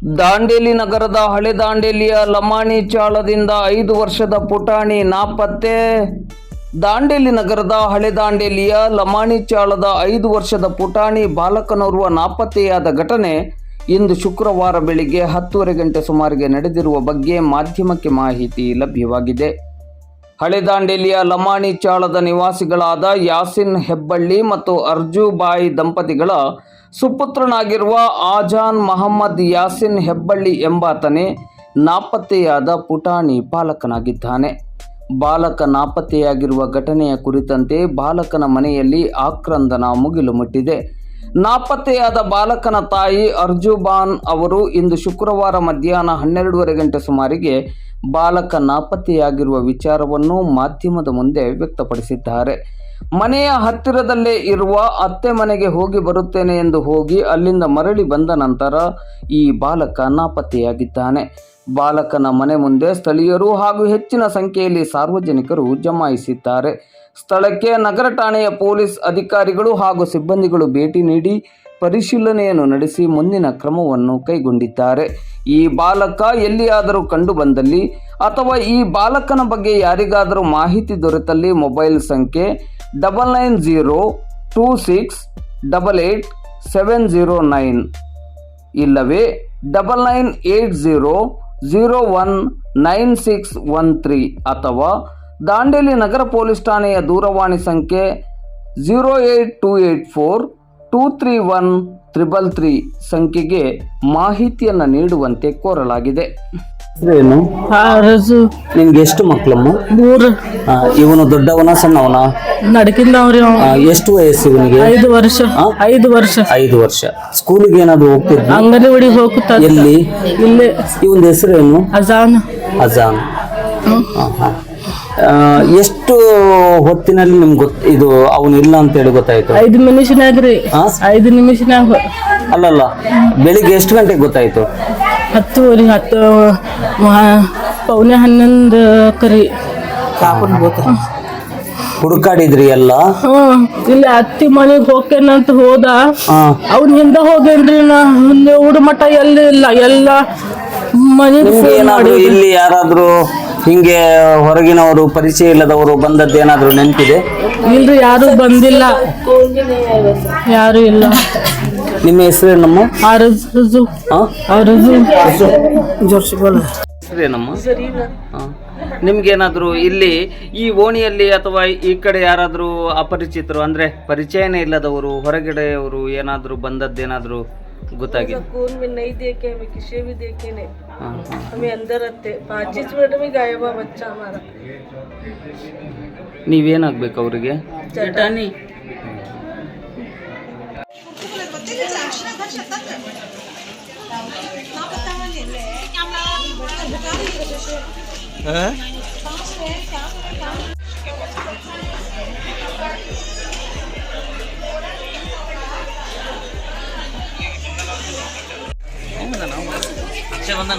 ದಾಂಡೇಲಿ ನಗರದ ಹಳೆ ದಾಂಡೇಲಿಯ ಲಮಾಣಿ ಚಾಳದಿಂದ 5 ವರ್ಷದ ಪುಟಾಣಿ ನಾಪತ್ತೆ. ದಾಂಡೇಲಿ ನಗರದ ಹಳೆ ದಾಂಡೇಲಿಯ ಲಮಾಣಿ ಚಾಳದ 5 ವರ್ಷದ ಪುಟಾಣಿ ಬಾಲಕನೋರ್ವ ನಾಪತ್ತೆಯಾದ ಘಟನೆ ಇಂದು ಶುಕ್ರವಾರ ಬೆಳಿಗ್ಗೆ 10:30 ಗಂಟೆ ಸುಮಾರಿಗೆ ನಡೆದಿರುವ ಬಗ್ಗೆ ಮಾಧ್ಯಮಕ್ಕೆ ಮಾಹಿತಿ ಲಭ್ಯವಾಗಿದೆ. ಹಳೆ ದಾಂಡೇಲಿಯ ಲಮಾಣಿ ಚಾಳದ ನಿವಾಸಿಗಳಾದ ಯಾಸಿನ್ ಹೆಬ್ಬಳ್ಳಿ ಮತ್ತು ಅರ್ಜುಬಾಯಿ ದಂಪತಿಗಳ ಸುಪುತ್ರನಾಗಿರುವ ಆಜಾನ್ ಮಹಮ್ಮದ್ ಯಾಸಿನ್ ಹೆಬ್ಬಳ್ಳಿ ಎಂಬಾತನೇ ನಾಪತ್ತೆಯಾದ ಪುಟಾಣಿ ಬಾಲಕನಾಗಿದ್ದಾನೆ. ಬಾಲಕ ನಾಪತ್ತೆಯಾಗಿರುವ ಘಟನೆಯ ಕುರಿತಂತೆ ಬಾಲಕನ ಮನೆಯಲ್ಲಿ ಆಕ್ರಂದನ ಮುಗಿಲು ಮುಟ್ಟಿದೆ. ನಾಪತ್ತೆಯಾದ ಬಾಲಕನ ತಾಯಿ ಅರ್ಜುಬಾನ್ ಅವರು ಇಂದು ಶುಕ್ರವಾರ ಮಧ್ಯಾಹ್ನ 12:30 ಗಂಟೆ ಸುಮಾರಿಗೆ ಬಾಲಕ ನಾಪತ್ತೆಯಾಗಿರುವ ವಿಚಾರವನ್ನು ಮಾಧ್ಯಮದ ಮುಂದೆ ವ್ಯಕ್ತಪಡಿಸಿದ್ದಾರೆ. ಮನೆಯ ಹತ್ತಿರದಲ್ಲೇ ಇರುವ ಅತ್ತೆ ಮನೆಗೆ ಹೋಗಿ ಬರುತ್ತೇನೆ ಎಂದು ಹೋಗಿ ಅಲ್ಲಿಂದ ಮರಳಿ ಬಂದ ನಂತರ ಈ ಬಾಲಕ ನಾಪತ್ತೆಯಾಗಿದ್ದಾನೆ. ಬಾಲಕನ ಮನೆ ಮುಂದೆ ಸ್ಥಳೀಯರು ಹಾಗೂ ಹೆಚ್ಚಿನ ಸಂಖ್ಯೆಯಲ್ಲಿ ಸಾರ್ವಜನಿಕರು ಜಮಾಯಿಸಿದ್ದಾರೆ. ಸ್ಥಳಕ್ಕೆ ನಗರ ಠಾಣೆಯ ಪೊಲೀಸ್ ಅಧಿಕಾರಿಗಳು ಹಾಗೂ ಸಿಬ್ಬಂದಿಗಳು ಭೇಟಿ ನೀಡಿ ಪರಿಶೀಲನೆಯನ್ನು ನಡೆಸಿ ಮುಂದಿನ ಕ್ರಮವನ್ನು ಕೈಗೊಂಡಿದ್ದಾರೆ. ಈ ಬಾಲಕ ಎಲ್ಲಿಯಾದರೂ ಕಂಡು ಬಂದಲ್ಲಿ ಅಥವಾ ಈ ಬಾಲಕನ ಬಗ್ಗೆ ಯಾರಿಗಾದರೂ ಮಾಹಿತಿ ದೊರೆತಲ್ಲಿ ಮೊಬೈಲ್ ಸಂಖ್ಯೆ 9902688709 ಇಲ್ಲವೇ 9980019613 ಅಥವಾ ದಾಂಡೇಲಿ ನಗರ ಪೊಲೀಸ್ ಠಾಣೆಯ ದೂರವಾಣಿ ಸಂಖ್ಯೆ 08284231333 ಸಂಖ್ಯೆಗೆ ಮಾಹಿತಿಯನ್ನು ನೀಡುವಂತೆ ಕೋರಲಾಗಿದೆ. ಏನು ನಿನ್ಗೆ ಎಷ್ಟು ಮಕ್ಕಳಮ್ಮ? 3. ಇವನು ದೊಡ್ಡವನ ಸಣ್ಣವನ? ನಡಕಿಂದವ್ರಿ. ಎಷ್ಟು ವಯಸ್ಸು ಇವನಿಗೆ? 5 ವರ್ಷ. 5 ವರ್ಷ. 5 ವರ್ಷ. ಸ್ಕೂಲಿಗೆ ಏನಾದ್ರು ಹೋಗ್ತಿದ್ದ? ಅಂಗನವಾಡಿಗೆ ಹೋಗ್ತಾರೆ. ಎಲ್ಲಿ? ಇಲ್ಲೇ. ಇವನ ಹೆಸರೇನು? ಅಜಾನ್. ಅಜಾನ್. ಎಷ್ಟು ಹೊತ್ತಿನಲ್ಲಿ ನಿಮ್ಗೆ ಇದು ಅವನು ಇಲ್ಲ ಅಂತ ಹೇಳಿ ಗೊತ್ತಾಯ್ತು? 5 ನಿಮಿಷನಾಗ್ರಿ. 5 ನಿಮಿಷನಾಗ. ಅಲ್ಲಲ್ಲ, ಬೆಳಿಗ್ಗೆ ಎಷ್ಟು ಗಂಟೆಗೆ ಗೊತ್ತಾಯ್ತು? 10 ಪೌನೆ 11 ಕರಿ. ಹುಡುಕಾಡಿದ್ರಿ ಎಲ್ಲ? ಇಲ್ಲಿ ಅತ್ತಿ ಮನೆಗೆ ಹೋಗ್ತೇನಂತ ಹೋದ. ಅವ್ನ ಹಿಂದ ಹೋಗೇನ್ರಿ. ನಾ ಊಡ ಮಠ ಎಲ್ಲಿ ಇಲ್ಲ, ಎಲ್ಲ ಮನೆಗೆ ಫೋನ್ ಮಾಡಿ. ಇಲ್ಲಿ ಯಾರಾದ್ರೂ ಹಿಂಗೆ ಹೊರಗಿನವರು ಪರಿಚಯ ಇಲ್ಲದವರು ಬಂದದ್ದು ಏನಾದ್ರು ನೆನಪಿದೆ? ಇಲ್ರಿ, ಯಾರು ಬಂದಿಲ್ಲ, ಯಾರು ಇಲ್ಲ. ನಿಮ್ಮ ಹೆಸರೇನಮ್ಮ? ಹೆಸರೇನಮ್ಮ? ನಿಮ್ಗೇನಾದರೂ ಇಲ್ಲಿ ಈ ಓಣಿಯಲ್ಲಿ ಅಥವಾ ಈ ಕಡೆ ಯಾರಾದರೂ ಅಪರಿಚಿತರು ಅಂದ್ರೆ ಪರಿಚಯನೇ ಇಲ್ಲದವರು ಹೊರಗಡೆಯವರು ಏನಾದರೂ ಬಂದದ್ದೇನಾದರೂ ಗೊತ್ತಾಗಿದೆ? कौन में नहीं देखे, हमें किसी भी देखे नहीं. हमें अंदर रहते 25 मिनट में गायब हुआ बच्चा हमारा. ನೀವೇನಾಗಬೇಕು ಅವರಿಗೆ? चटानी. ಬಂದ